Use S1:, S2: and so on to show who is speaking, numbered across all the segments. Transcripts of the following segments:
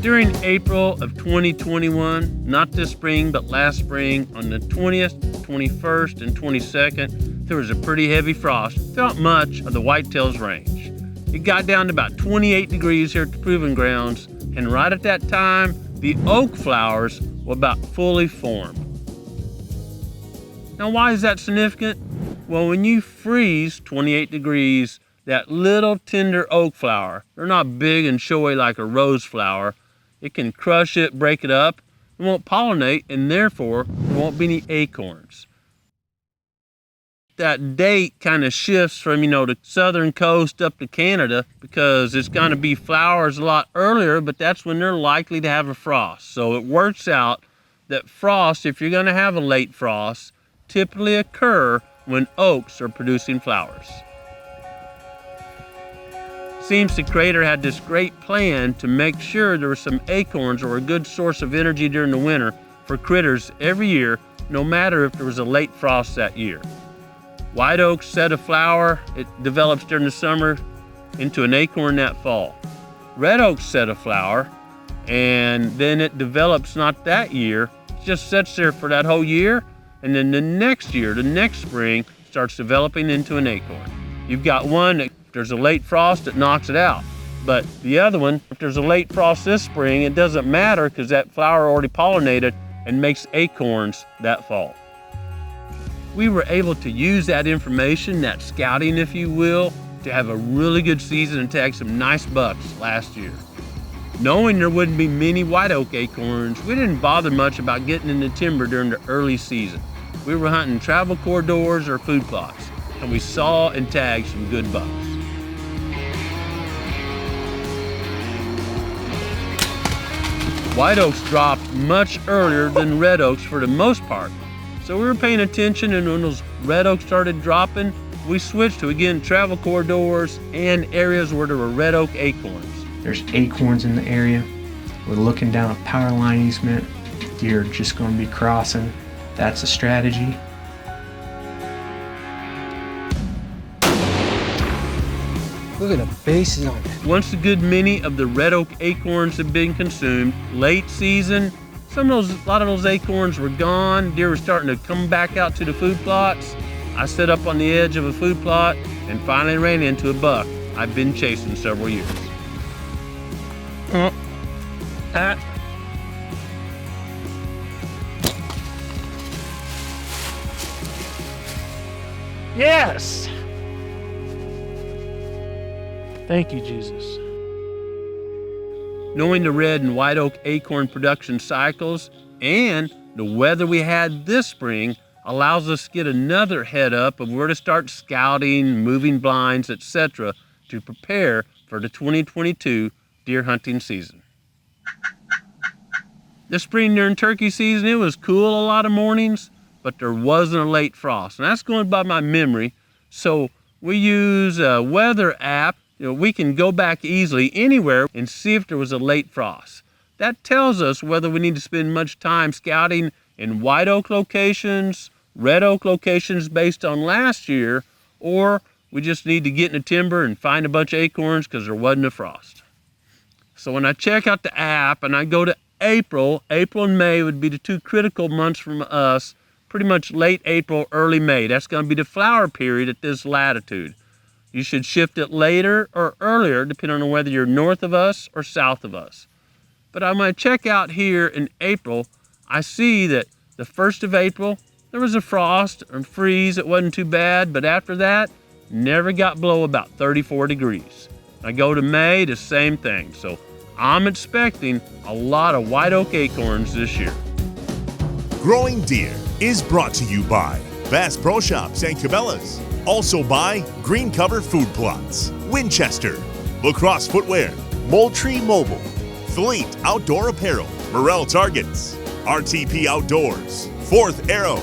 S1: During April of 2021, not this spring, but last spring, on the 20th, 21st, and 22nd, there was a pretty heavy frost throughout much of the whitetails range. It got down to about 28 degrees here at the Proving Grounds, and right at that time, the oak flowers were about fully formed. Now, why is that significant? Well, when you freeze 28 degrees, that little tender oak flower, they're not big and showy like a rose flower. It can crush it, break it up, it won't pollinate, and therefore there won't be any acorns. That date kind of shifts from, the southern coast up to Canada because it's going to be flowers a lot earlier, but that's when they're likely to have a frost. So it works out that frost, if you're going to have a late frost, typically occur when oaks are producing flowers. Seems the creator had this great plan to make sure there were some acorns or a good source of energy during the winter for critters every year, no matter if there was a late frost that year. White oaks set a flower, it develops during the summer into an acorn that fall. Red oaks set a flower, and then it develops not that year, it just sits there for that whole year, and then the next year, the next spring, starts developing into an acorn. You've got one that if there's a late frost, it knocks it out. But the other one, if there's a late frost this spring, it doesn't matter because that flower already pollinated and makes acorns that fall. We were able to use that information, that scouting, if you will, to have a really good season and tag some nice bucks last year. Knowing there wouldn't be many white oak acorns, we didn't bother much about getting in the timber during the early season. We were hunting travel corridors or food plots, and we saw and tagged some good bucks. White oaks dropped much earlier than red oaks for the most part. So we were paying attention, and when those red oaks started dropping, we switched to, again, travel corridors and areas where there were red oak acorns.
S2: There's acorns in the area. We're looking down a power line easement. Deer are just going to be crossing. That's a strategy.
S3: Look at the bases on it.
S1: Once a good many of the red oak acorns had been consumed, late season, a lot of those acorns were gone. Deer were starting to come back out to the food plots. I set up on the edge of a food plot and finally ran into a buck I've been chasing several years. Yes! Thank you, Jesus. Knowing the red and white oak acorn production cycles and the weather we had this spring allows us to get another head up of where to start scouting, moving blinds, etc. to prepare for the 2022 deer hunting season. This spring during turkey season, it was cool a lot of mornings, but there wasn't a late frost. And that's going by my memory. So we use a weather app. We can go back easily anywhere and see if there was a late frost. That tells us whether we need to spend much time scouting in white oak locations, red oak locations based on last year, or we just need to get in the timber and find a bunch of acorns because there wasn't a frost. So when I check out the app and I go to April and May would be the two critical months from us, pretty much late April, early May. That's going to be the flower period at this latitude. You should shift it later or earlier, depending on whether you're north of us or south of us. But I'm going to check out here in April. I see that the 1st of April, there was a frost and freeze. It wasn't too bad, but after that, never got below about 34 degrees. I go to May, the same thing. So I'm expecting a lot of white oak acorns this year.
S4: Growing Deer is brought to you by Bass Pro Shops and Cabela's. Also by Green Cover Food Plots, Winchester, Lacrosse Footwear, Moultrie Mobile, Fleet Outdoor Apparel, Morel Targets, RTP Outdoors, Fourth Arrow,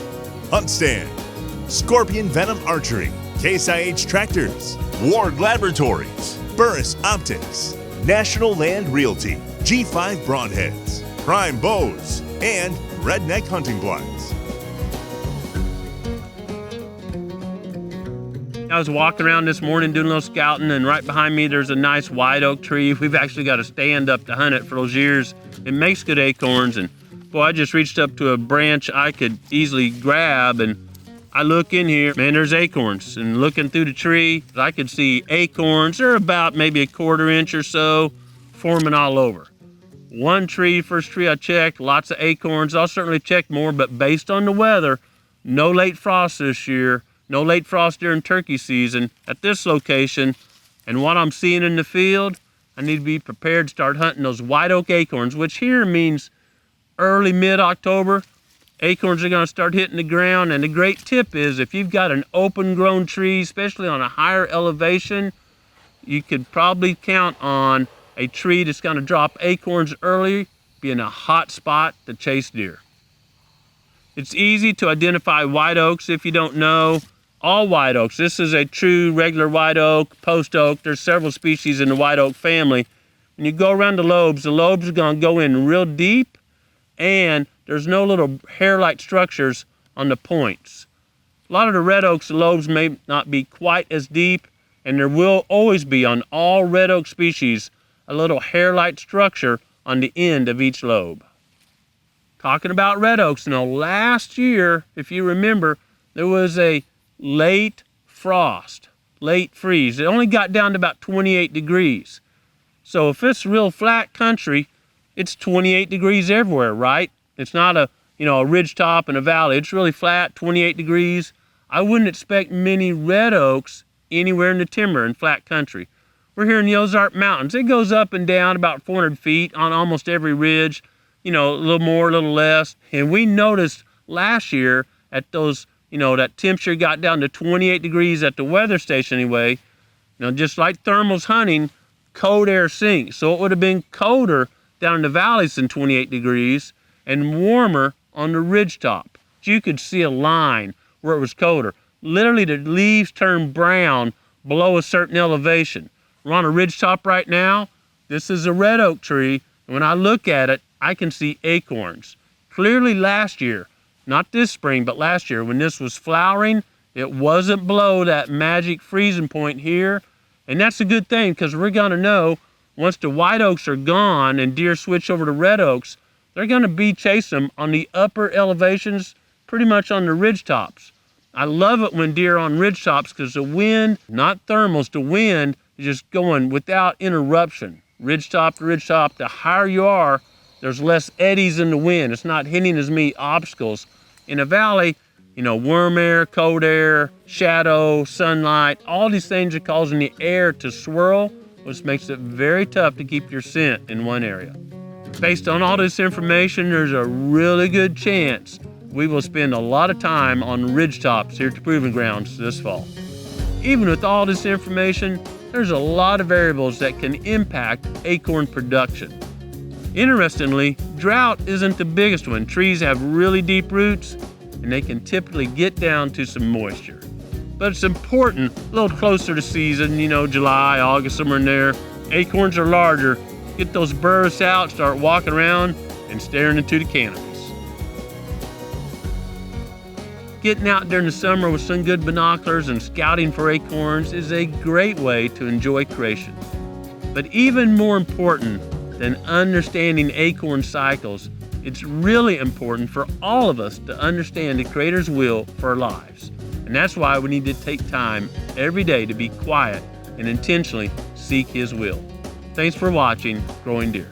S4: Hunt Stand, Scorpion Venom Archery, Case IH Tractors, Ward Laboratories, Burris Optics, National Land Realty, G5 Broadheads, Prime Bows, and Redneck Hunting Blinds.
S1: I was walking around this morning doing a little scouting, and right behind me there's a nice white oak tree. We've actually got a stand up to hunt it for those years. It makes good acorns, and boy, I just reached up to a branch I could easily grab, and I look in here, man, there's acorns. And looking through the tree, I could see acorns. They're about maybe a 1/4 inch or so, forming all over. One tree, first tree I checked, lots of acorns. I'll certainly check more, but based on the weather, no late frost this year. No late frost during turkey season at this location, and what I'm seeing in the field, I need to be prepared to start hunting those white oak acorns, which here means early mid-October. Acorns are going to start hitting the ground, and the great tip is if you've got an open grown tree, especially on a higher elevation, you could probably count on a tree that's going to drop acorns early being a hot spot to chase deer. It's easy to identify white oaks if you don't know. All white oaks. This is a true regular white oak, post oak. There's several species in the white oak family. When you go around the lobes are going to go in real deep, and there's no little hair-like structures on the points. A lot of the red oaks, the lobes may not be quite as deep, and there will always be on all red oak species a little hair-like structure on the end of each lobe. Talking about red oaks, last year, if you remember, there was a late frost, late freeze. It only got down to about 28 degrees. So if it's real flat country, it's 28 degrees everywhere, right? It's not a ridge top and a valley. It's really flat, 28 degrees. I wouldn't expect many red oaks anywhere in the timber in flat country. We're here in the Ozark Mountains. It goes up and down about 400 feet on almost every ridge, a little more, a little less. And we noticed last year at those that temperature got down to 28 degrees at the weather station anyway. Just like thermals hunting, cold air sinks. So it would have been colder down in the valleys than 28 degrees and warmer on the ridge top. You could see a line where it was colder. Literally the leaves turn brown below a certain elevation. We're on a ridge top right now. This is a red oak tree. And when I look at it, I can see acorns. Clearly last year, not this spring, but last year, when this was flowering, it wasn't below that magic freezing point here. And that's a good thing, because we're going to know once the white oaks are gone and deer switch over to red oaks, they're going to be chasing them on the upper elevations, pretty much on the ridge tops. I love it when deer are on ridge tops because the wind, not thermals, the wind is just going without interruption. Ridge top to ridge top, the higher you are, there's less eddies in the wind. It's not hitting as many obstacles. In a valley, warm air, cold air, shadow, sunlight, all these things are causing the air to swirl, which makes it very tough to keep your scent in one area. Based on all this information, there's a really good chance we will spend a lot of time on ridge tops here at the Proving Grounds this fall. Even with all this information, there's a lot of variables that can impact acorn production. Interestingly, drought isn't the biggest one. Trees have really deep roots, and they can typically get down to some moisture. But it's important, a little closer to season, July, August, somewhere in there. Acorns are larger. Get those burrs out, start walking around and staring into the canopies. Getting out during the summer with some good binoculars and scouting for acorns is a great way to enjoy creation. But even more important than understanding acorn cycles, it's really important for all of us to understand the Creator's will for our lives. And that's why we need to take time every day to be quiet and intentionally seek His will. Thanks for watching Growing Deer.